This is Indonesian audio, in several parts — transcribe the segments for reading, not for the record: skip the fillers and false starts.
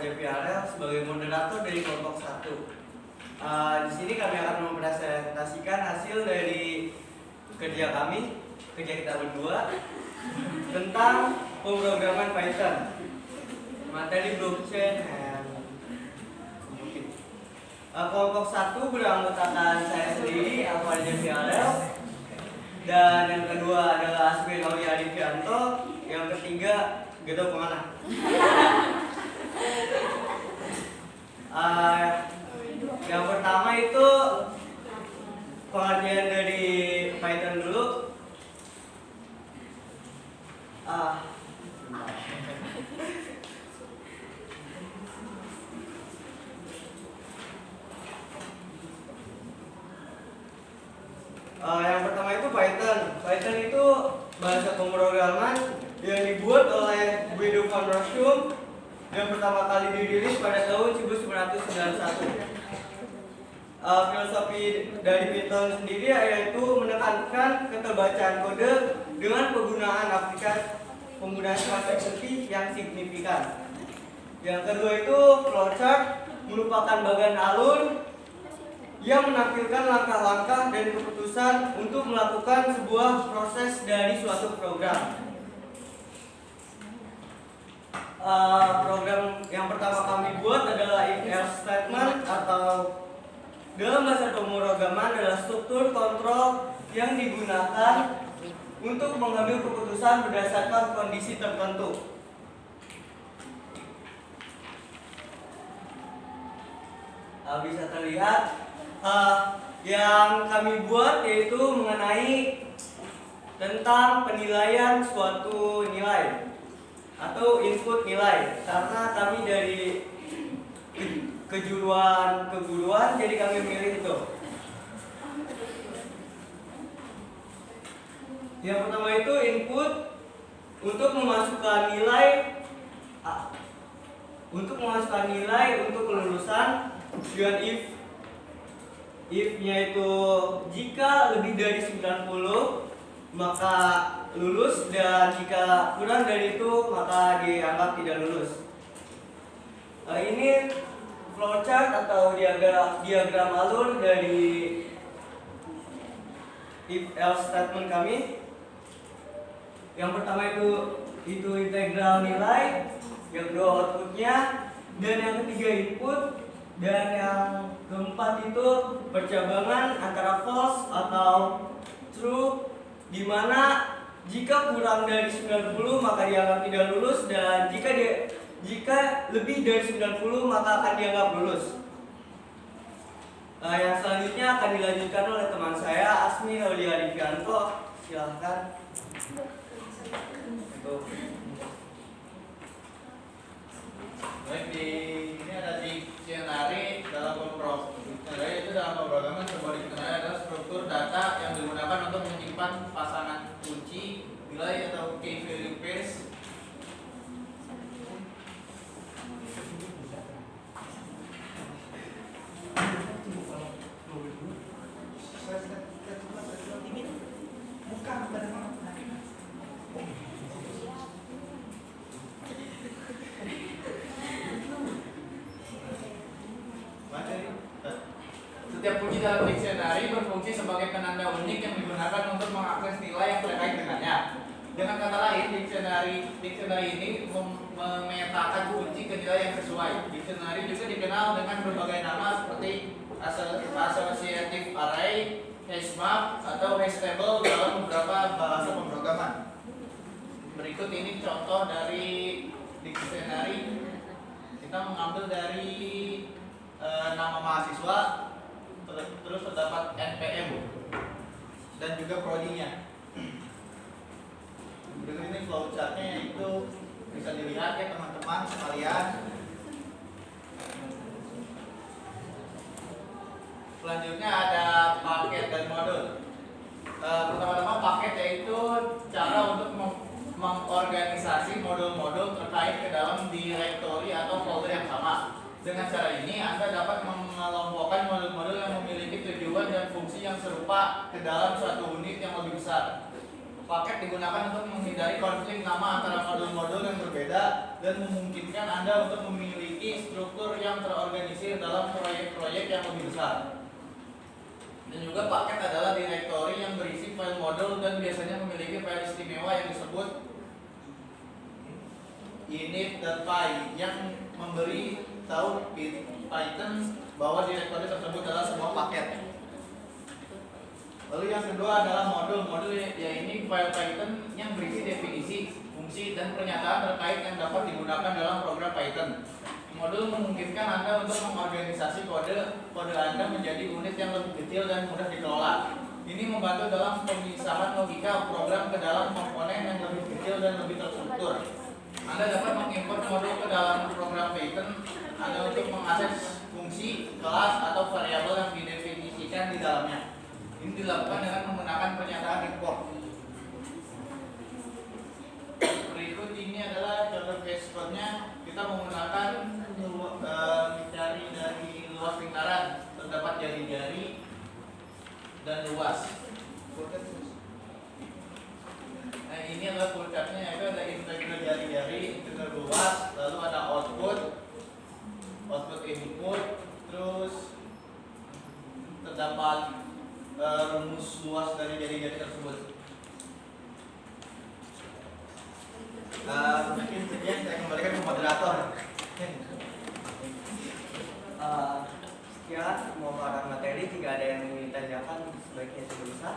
JPRL sebagai moderator dari kelompok 1. Di sini kami akan mempresentasikan hasil dari kerja kita berdua tentang pemrograman Python, materi blockchain and computing. Kelompok 1 beranggotakan saya sendiri, Alfa JPRL, dan yang kedua adalah Aswin Aulia Adivianto, yang ketiga Gedo Pemana. Yang pertama itu pengertian dari Python dulu. Yang pertama itu Python. Python itu bahasa pemrograman yang dibuat oleh Guido van Rossum yang pertama kali dirilis pada tahun 1991. Filosofi dari Python sendiri yaitu menekankan keterbacaan kode dengan penggunaan semantik yang signifikan. Yang kedua itu flowchart, merupakan bagian alur yang menampilkan langkah-langkah dan keputusan untuk melakukan sebuah proses dari suatu program. Program yang pertama kami buat adalah if-else statement, atau dalam bahasa pemrograman adalah struktur kontrol yang digunakan untuk mengambil keputusan berdasarkan kondisi tertentu. Bisa terlihat yang kami buat yaitu mengenai tentang penilaian suatu nilai atau input nilai, karena kami dari keguruan jadi kami memilih itu. Yang pertama itu input untuk memasukkan nilai untuk kelulusan dengan if-nya itu jika lebih dari 90 maka lulus, dan jika kurang dari itu maka dianggap tidak lulus. Ini flowchart atau diagram alur dari if-else statement kami. Yang pertama itu integral nilai, yang kedua outputnya, dan yang ketiga input, dan yang keempat itu percabangan antara false atau true, di mana jika kurang dari 90 maka dianggap tidak lulus, dan jika lebih dari 90 maka akan dianggap lulus. Yang selanjutnya akan dilanjutkan oleh teman saya Asmi Aulia Adivianto. Silahkan. Baik, ini ada dictionary dalam pemrograman sebuah dictionary adalah struktur data yang digunakan untuk menyimpan pasangan kunci, nilai atau key value pairs. Setiap kunci dalam dictionary berfungsi sebagai penanda unik yang digunakan untuk mengakses nilai yang terkait dengannya. Dengan kata lain, dictionary ini memetakan kunci ke nilai yang sesuai. Dictionary juga dikenal dengan berbagai nama seperti associative array, hashmap, atau hash table dalam beberapa bahasa pemrograman. Berikut ini contoh dari dictionary. Kita mengambil dari nama mahasiswa, terus terdapat NPM dan juga prodinya. Berikut ini flowchartnya, itu bisa dilihat ya teman-teman sekalian. Selanjutnya ada paket dan modul. Pertama-tama paket yaitu cara untuk mengorganisasi modul-modul terkait ke dalam direktori atau folder yang sama. Dengan cara ini Anda dapat mengelompokkan modul-modul yang memiliki tujuan dan fungsi yang serupa ke dalam suatu unit yang lebih besar. Paket digunakan untuk menghindari konflik nama antara modul-modul yang berbeda dan memungkinkan Anda untuk memiliki memiliki struktur yang terorganisir dalam proyek-proyek yang lebih besar. Dan juga paket adalah directory yang berisi file model dan biasanya memiliki file istimewa yang disebut init.py yang memberi tahu Python bahwa directory tersebut adalah sebuah paket. Lalu yang kedua adalah modul yaitu file Python yang berisi definisi, fungsi, dan pernyataan terkait yang dapat digunakan dalam program Python. Modul memungkinkan Anda untuk mengorganisasi kode Anda menjadi unit yang lebih kecil dan mudah dikelola. Ini membantu dalam pemisahan logika program ke dalam komponen yang lebih kecil dan lebih terstruktur. Anda dapat mengimport modul ke dalam program Python Anda untuk mengakses fungsi, kelas, atau variabel yang didefinisikan di dalamnya. Ini dilakukan dengan menggunakan pernyataan import. Berikut ini adalah contoh case code-nya. Kita menggunakan mencari dari luas lingkaran, terdapat jari-jari dan luas. Nah, ini adalah full chart-nya, yaitu ada integral jari-jari, integral luas, lalu ada output input, terus terdapat rumus luas dari jari-jari tersebut. Mungkin sekian, saya kembalikan ke moderator. Sekian pemaparan materi. Jika ada yang ingin ditanyakan sebaiknya sudah bisa.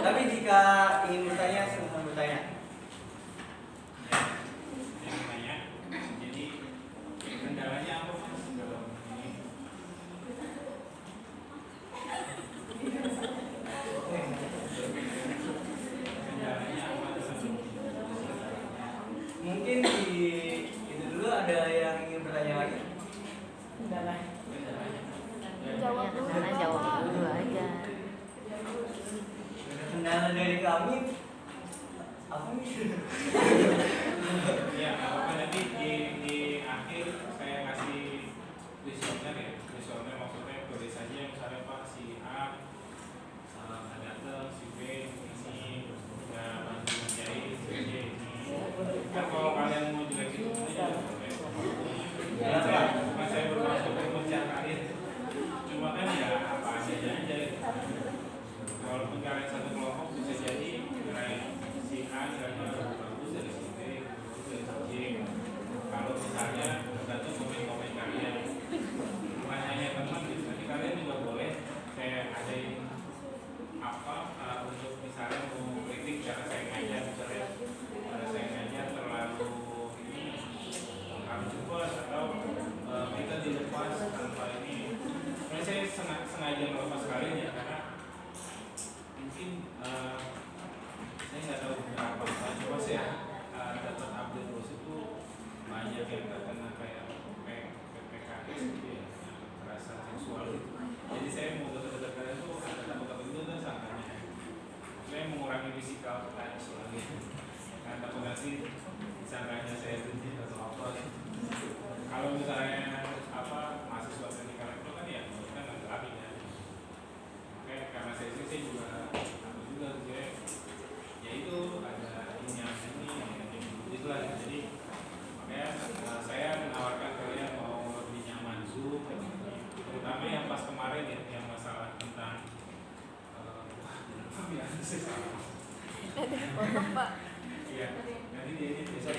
Tapi jika ingin bertanya silahkan bertanya. Jadi kendalanya apa Mas dalam ini? Kendalanya apa dalam Mungkin di itu dulu ada yang ingin bertanya lagi. Jawab dulu. Karena jawab dulu aja. Kendala dari kami apa nih? ya apa nanti di akhir saya kasih kuesioner ya. Kuesioner maksudnya tulis saja misalnya Pak si A ada si B ini nggak bantu menjahit si C ini. Kan kalau kalian mau jelek itu juga boleh. Saya bermaksud untuk mencari cuma kan ya apa aja gitu. Walaupun kalian satu kelompok bisa jadi nilai si A nilainya bagus dari si B, bagus dari si C. Kalau misalnya tergantung komen-komen kalian, bukan hanya teman gitu. Nanti kalian juga boleh saya adain apa untuk misalnya mau kritik cara saya ngajar, misalnya cara saya ngajar terlalu ini terlalu cepat atau kita dilepas tanpa ini. Nah, saya sengaja melepas kalian ya karena mungkin saya nggak tahu berapa coba saya dapat update terus itu banyak yang terkena kayak PPKS gitu ya, kekerasan seksual gitu. Jadi saya mau dekat-dekat kalian tuh ada takut-takut itu dan sangkanya saya mengurangi fisikal touch lagi karena takut nanti sangkanya saya benci atau apa. Kalau misalnya apa mahasiswa teknikal itu kan ya kan nggak lagi ya. Oke, karena saya juga aku juga ya itu ada ini itulah jadi makanya saya menawarkan kalian mau lebih nyaman Zoom terutama yang pas kemarin ya yang masalah tentang iya nanti dia ini bisa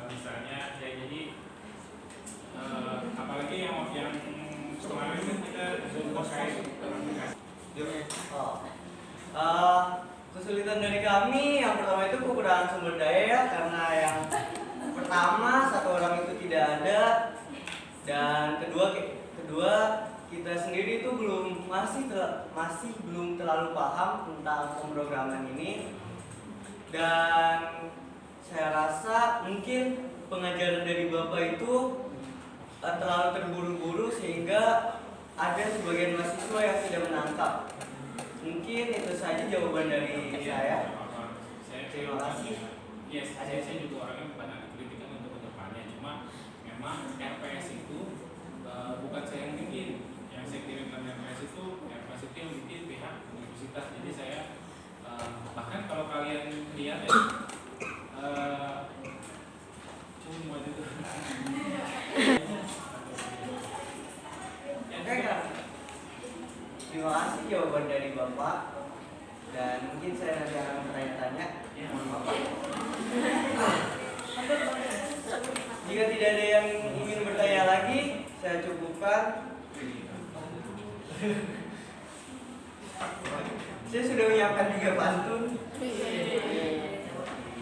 misalnya ya jadi apalagi yang kemarin kan kita Zoom terkait kesulitan dari kami yang pertama itu kekurangan sumber daya ya, karena yang pertama satu orang itu tidak ada dan kedua kita sendiri itu masih belum terlalu paham tentang pemrograman ini dan saya rasa mungkin pengajaran dari Bapak itu terlalu terburu-buru sehingga ada sebagian mahasiswa yang tidak menangkap. Mungkin itu saja jawaban dari saya. Terima kasih. Yes, saya juga orangnya bukan ahli kritikan untuk kedepannya, cuma memang RPS itu bukan saya yang bikin, yang saya kirimkan RPS itu yang bikin pihak universitas. Jadi saya Bahkan kalau kalian lihat ya, cuma itu. Oke kan? Terima kasih jawaban dari Bapak. Dan mungkin saya nanti akan bertanya-tanya. Bapak. Jika tidak ada yang ingin bertanya lagi, saya cukupkan. Saya sudah menyiapkan 3 pantun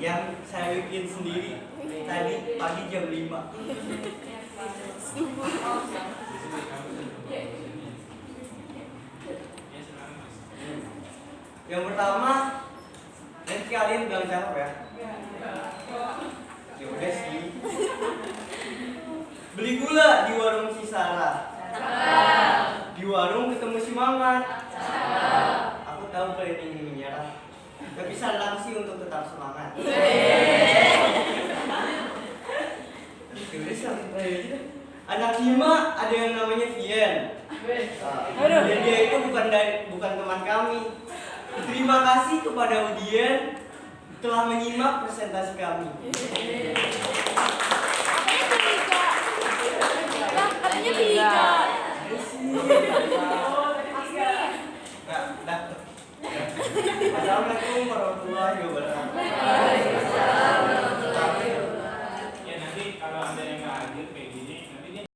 yang saya bikin sendiri tadi pagi jam 5. Yang pertama, nanti kalian bilang cakep ya. Ya udah sih. Beli gula di warung si Sarah. Di warung ketemu si Mamat. Aku tahu kalian ingin menyerah, tapi saran sih untuk tetap semangat. Anak 5 ada yang namanya Vian. Dan dia itu bukan teman kami. Terima kasih kepada Udien telah menyimak presentasi kami. Katanya 3. Assalamualaikum warahmatullahi wabarakatuh.